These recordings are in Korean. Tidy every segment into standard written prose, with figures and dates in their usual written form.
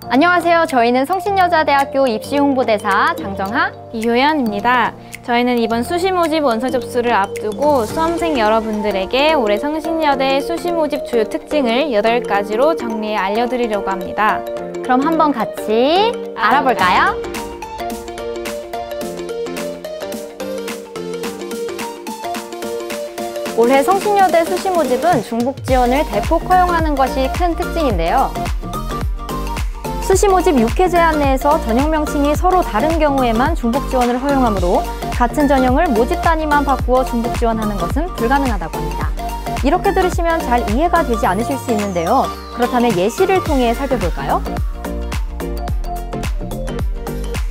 안녕하세요. 저희는 성신여자대학교 입시홍보대사 장정하, 이효연입니다. 저희는 이번 수시 모집 원서 접수를 앞두고 수험생 여러분들에게 올해 성신여대 수시 모집 주요 특징을 8가지로 정리해 알려드리려고 합니다. 그럼 한번 같이 알아볼까요? 올해 성신여대 수시 모집은 중복 지원을 대폭 허용하는 것이 큰 특징인데요. 수시 모집 6회 제한 내에서 전형 명칭이 서로 다른 경우에만 중복 지원을 허용하므로 같은 전형을 모집 단위만 바꾸어 중복 지원하는 것은 불가능하다고 합니다. 이렇게 들으시면 잘 이해가 되지 않으실 수 있는데요. 그렇다면 예시를 통해 살펴볼까요?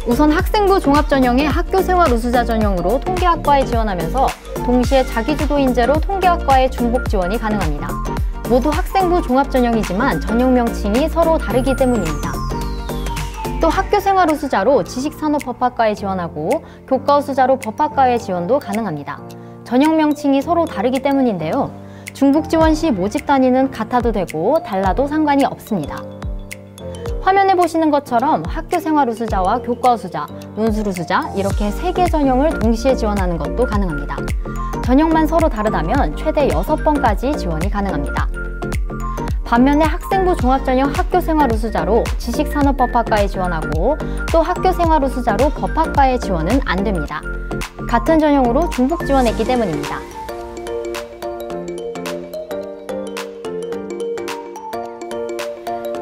우선 학생부 종합전형의 학교생활 우수자 전형으로 통계학과에 지원하면서 동시에 자기주도 인재로 통계학과에 중복 지원이 가능합니다. 모두 학생부 종합전형이지만 전형 명칭이 서로 다르기 때문입니다. 또 학교생활 우수자로 지식산업법학과에 지원하고 교과 우수자로 법학과에 지원도 가능합니다. 전형 명칭이 서로 다르기 때문인데요. 중복 지원 시 모집 단위는 같아도 되고 달라도 상관이 없습니다. 화면에 보시는 것처럼 학교생활 우수자와 교과 우수자, 논술 우수자 이렇게 3개 전형을 동시에 지원하는 것도 가능합니다. 전형만 서로 다르다면 최대 6번까지 지원이 가능합니다. 반면에 학생부 종합전형 학교생활 우수자로 지식산업법학과에 지원하고 또 학교생활 우수자로 법학과에 지원은 안 됩니다. 같은 전형으로 중복 지원했기 때문입니다.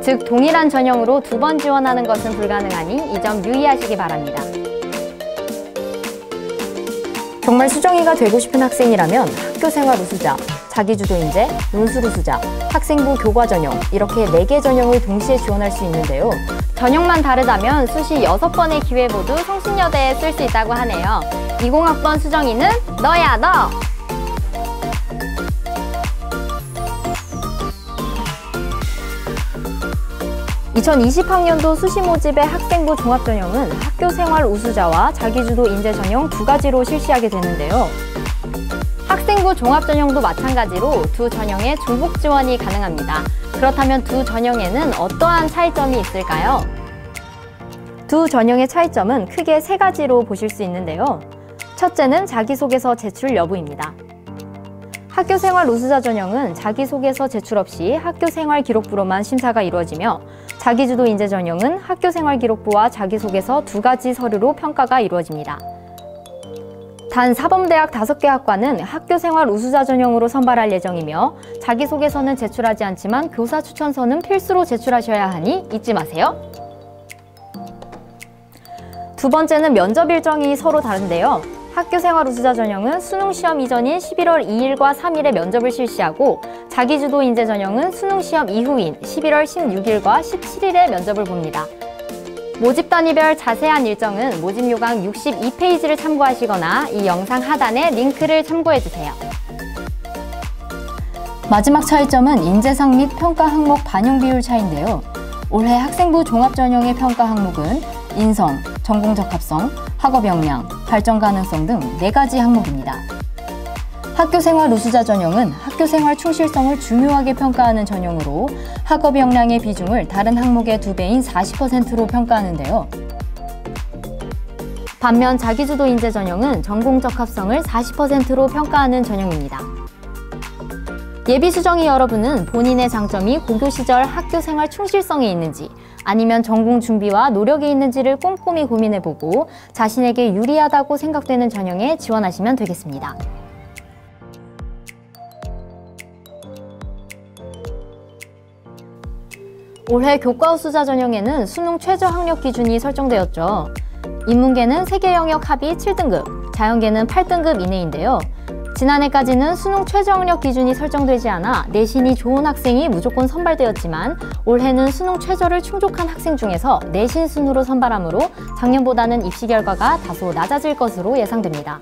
즉 동일한 전형으로 2번 지원하는 것은 불가능하니 이 점 유의하시기 바랍니다. 정말 수정이가 되고 싶은 학생이라면 학교생활 우수자, 자기주도 인재, 논술 우수자, 학생부 교과 전형 이렇게 4개 전형을 동시에 지원할 수 있는데요. 전형만 다르다면 수시 6번의 기회 모두 성신여대에 쓸 수 있다고 하네요. 20학번 수정이는 너야 너! 2020학년도 수시 모집의 학생부 종합전형은 학교생활 우수자와 자기주도 인재 전형 2가지로 실시하게 되는데요. 학생부 종합전형도 마찬가지로 두 전형의 중복 지원이 가능합니다. 그렇다면 두 전형에는 어떠한 차이점이 있을까요? 두 전형의 차이점은 크게 3가지로 보실 수 있는데요. 첫째는 자기소개서 제출 여부입니다. 학교생활 우수자 전형은 자기소개서 제출 없이 학교생활 기록부로만 심사가 이루어지며 자기주도 인재 전형은 학교생활 기록부와 자기소개서 2가지 서류로 평가가 이루어집니다. 단 사범대학 5개 학과는 학교생활 우수자 전형으로 선발할 예정이며 자기소개서는 제출하지 않지만 교사 추천서는 필수로 제출하셔야 하니 잊지 마세요. 두 번째는 면접 일정이 서로 다른데요. 학교생활 우수자 전형은 수능시험 이전인 11월 2일과 3일에 면접을 실시하고 자기주도 인재 전형은 수능시험 이후인 11월 16일과 17일에 면접을 봅니다. 모집 단위별 자세한 일정은 모집 요강 62페이지를 참고하시거나 이 영상 하단의 링크를 참고해주세요. 마지막 차이점은 인재상 및 평가 항목 반영 비율 차이인데요. 올해 학생부 종합전형의 평가 항목은 인성, 전공 적합성, 학업 역량, 발전 가능성 등 4가지 항목입니다. 학교생활 우수자 전형은 학교생활 충실성을 중요하게 평가하는 전형으로 학업 역량의 비중을 다른 항목의 2배인 40%로 평가하는데요. 반면 자기주도 인재 전형은 전공 적합성을 40%로 평가하는 전형입니다. 예비 수정이 여러분은 본인의 장점이 고교 시절 학교생활 충실성에 있는지 아니면 전공 준비와 노력이 있는지를 꼼꼼히 고민해보고 자신에게 유리하다고 생각되는 전형에 지원하시면 되겠습니다. 올해 교과 우수자 전형에는 수능 최저 학력 기준이 설정되었죠. 인문계는 세계 영역 합의 7등급, 자연계는 8등급 이내인데요. 지난해까지는 수능 최저 학력 기준이 설정되지 않아 내신이 좋은 학생이 무조건 선발되었지만 올해는 수능 최저를 충족한 학생 중에서 내신 순으로 선발하므로 작년보다는 입시 결과가 다소 낮아질 것으로 예상됩니다.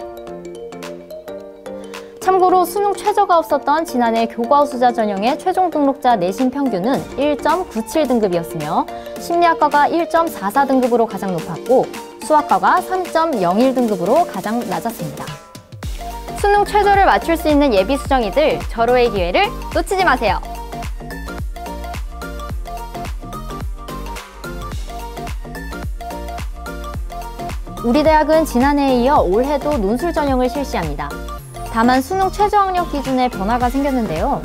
참고로 수능 최저가 없었던 지난해 교과 우수자 전형의 최종 등록자 내신 평균은 1.97등급이었으며 심리학과가 1.44등급으로 가장 높았고 수학과가 3.01등급으로 가장 낮았습니다. 수능 최저를 맞출 수 있는 예비 수정이들 절호의 기회를 놓치지 마세요. 우리 대학은 지난해에 이어 올해도 논술 전형을 실시합니다. 다만 수능 최저학력 기준에 변화가 생겼는데요.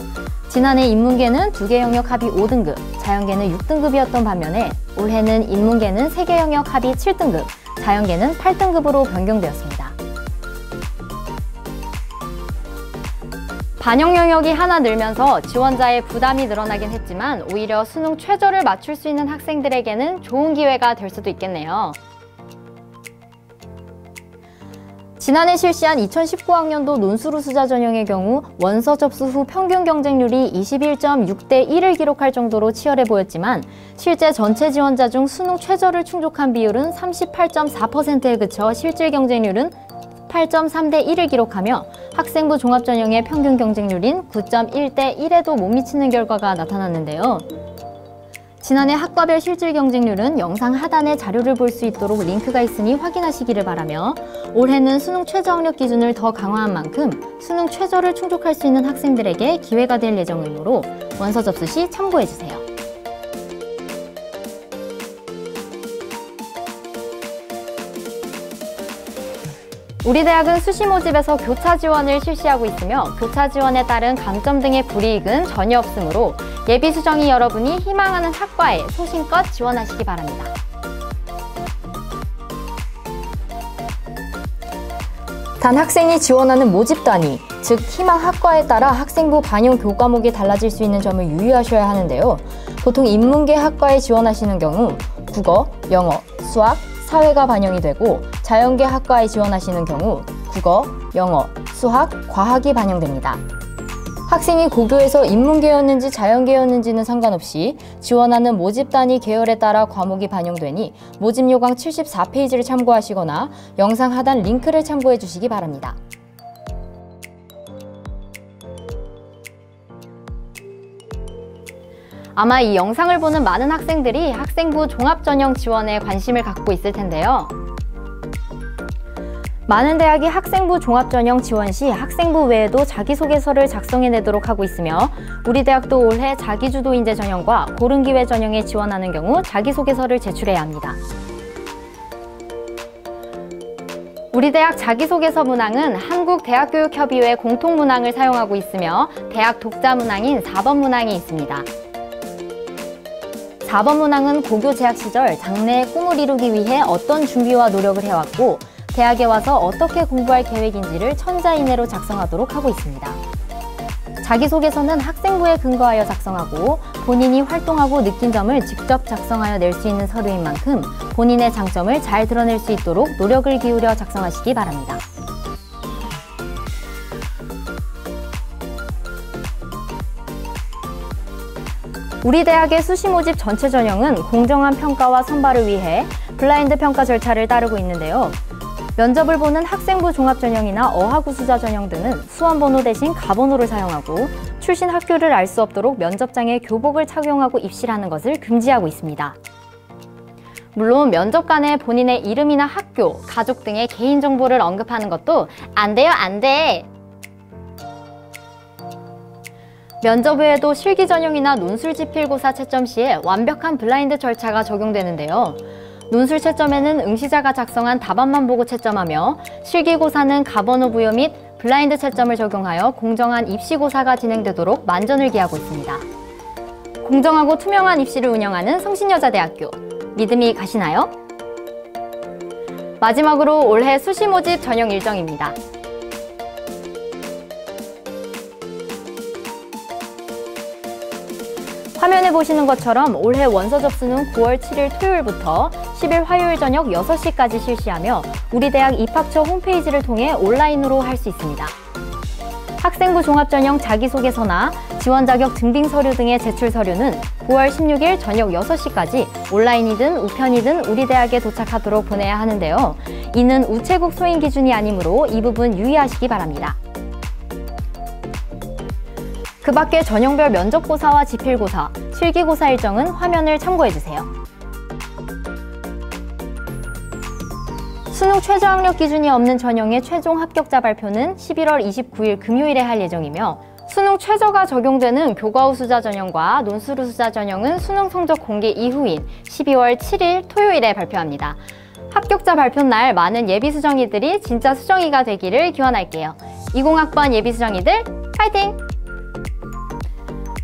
지난해 인문계는 2개 영역 합이 5등급, 자연계는 6등급이었던 반면에 올해는 인문계는 3개 영역 합이 7등급, 자연계는 8등급으로 변경되었습니다. 반영 영역이 하나 늘면서 지원자의 부담이 늘어나긴 했지만 오히려 수능 최저를 맞출 수 있는 학생들에게는 좋은 기회가 될 수도 있겠네요. 지난해 실시한 2019학년도 논술우수자 전형의 경우 원서 접수 후 평균 경쟁률이 21.6대 1을 기록할 정도로 치열해 보였지만 실제 전체 지원자 중 수능 최저를 충족한 비율은 38.4%에 그쳐 실질 경쟁률은 8.3대 1을 기록하며 학생부 종합전형의 평균 경쟁률인 9.1대 1에도 못 미치는 결과가 나타났는데요. 지난해 학과별 실질 경쟁률은 영상 하단에 자료를 볼 수 있도록 링크가 있으니 확인하시기를 바라며 올해는 수능 최저학력 기준을 더 강화한 만큼 수능 최저를 충족할 수 있는 학생들에게 기회가 될 예정이므로 원서 접수 시 참고해주세요. 우리 대학은 수시 모집에서 교차 지원을 실시하고 있으며 교차 지원에 따른 감점 등의 불이익은 전혀 없으므로 예비 수정이 여러분이 희망하는 학과에 소신껏 지원하시기 바랍니다. 단 학생이 지원하는 모집 단위, 즉 희망 학과에 따라 학생부 반영 교과목이 달라질 수 있는 점을 유의하셔야 하는데요. 보통 인문계 학과에 지원하시는 경우 국어, 영어, 수학, 사회가 반영이 되고 자연계 학과에 지원하시는 경우 국어, 영어, 수학, 과학이 반영됩니다. 학생이 고교에서 인문계였는지 자연계였는지는 상관없이 지원하는 모집 단위 계열에 따라 과목이 반영되니 모집 요강 74페이지를 참고하시거나 영상 하단 링크를 참고해 주시기 바랍니다. 아마 이 영상을 보는 많은 학생들이 학생부 종합전형 지원에 관심을 갖고 있을 텐데요. 많은 대학이 학생부 종합전형 지원 시 학생부 외에도 자기소개서를 작성해내도록 하고 있으며 우리 대학도 올해 자기주도인재 전형과 고른기회 전형에 지원하는 경우 자기소개서를 제출해야 합니다. 우리 대학 자기소개서 문항은 한국대학교육협의회 공통문항을 사용하고 있으며 대학 독자 문항인 4번 문항이 있습니다. 4번 문항은 고교 재학 시절 장래의 꿈을 이루기 위해 어떤 준비와 노력을 해왔고 대학에 와서 어떻게 공부할 계획인지를 천자 이내로 작성하도록 하고 있습니다. 자기소개서는 학생부에 근거하여 작성하고 본인이 활동하고 느낀 점을 직접 작성하여 낼 수 있는 서류인 만큼 본인의 장점을 잘 드러낼 수 있도록 노력을 기울여 작성하시기 바랍니다. 우리 대학의 수시 모집 전체 전형은 공정한 평가와 선발을 위해 블라인드 평가 절차를 따르고 있는데요. 면접을 보는 학생부 종합전형이나 어학우수자 전형 등은 수험번호 대신 가번호를 사용하고 출신 학교를 알 수 없도록 면접장에 교복을 착용하고 입시를 하는 것을 금지하고 있습니다. 물론 면접관에 본인의 이름이나 학교, 가족 등의 개인정보를 언급하는 것도 안 돼요, 안 돼! 면접 외에도 실기 전형이나 논술 지필고사 채점 시에 완벽한 블라인드 절차가 적용되는데요. 논술 채점에는 응시자가 작성한 답안만 보고 채점하며 실기고사는 가번호 부여 및 블라인드 채점을 적용하여 공정한 입시고사가 진행되도록 만전을 기하고 있습니다. 공정하고 투명한 입시를 운영하는 성신여자대학교, 믿음이 가시나요? 마지막으로 올해 수시 모집 전형 일정입니다. 화면에 보시는 것처럼 올해 원서 접수는 9월 7일 토요일부터 10일 화요일 저녁 6시까지 실시하며 우리 대학 입학처 홈페이지를 통해 온라인으로 할 수 있습니다. 학생부 종합전형 자기소개서나 지원 자격 증빙 서류 등의 제출 서류는 9월 16일 저녁 6시까지 온라인이든 우편이든 우리 대학에 도착하도록 보내야 하는데요. 이는 우체국 소인 기준이 아니므로 이 부분 유의하시기 바랍니다. 그 밖에 전형별 면접고사와 지필고사, 실기고사 일정은 화면을 참고해주세요. 수능 최저학력 기준이 없는 전형의 최종 합격자 발표는 11월 29일 금요일에 할 예정이며 수능 최저가 적용되는 교과우수자 전형과 논술우수자 전형은 수능 성적 공개 이후인 12월 7일 토요일에 발표합니다. 합격자 발표 날 많은 예비 수정이들이 진짜 수정이가 되기를 기원할게요. 20학번 예비 수정이들 파이팅!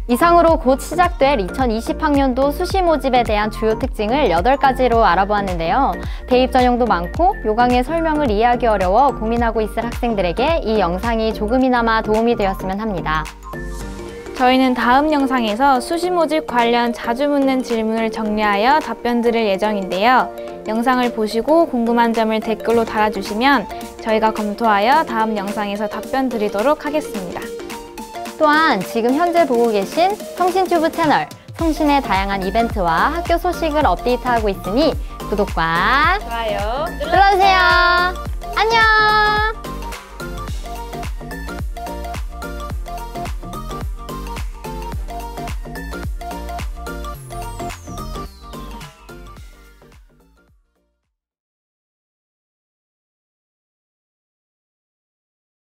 이상으로 곧 시작될 2020학년도 수시 모집에 대한 주요 특징을 8가지로 알아보았는데요. 대입 전형도 많고 요강의 설명을 이해하기 어려워 고민하고 있을 학생들에게 이 영상이 조금이나마 도움이 되었으면 합니다. 저희는 다음 영상에서 수시 모집 관련 자주 묻는 질문을 정리하여 답변 드릴 예정인데요. 영상을 보시고 궁금한 점을 댓글로 달아주시면 저희가 검토하여 다음 영상에서 답변 드리도록 하겠습니다. 또한 지금 현재 보고 계신 성신튜브 채널, 성신의 다양한 이벤트와 학교 소식을 업데이트하고 있으니 구독과 좋아요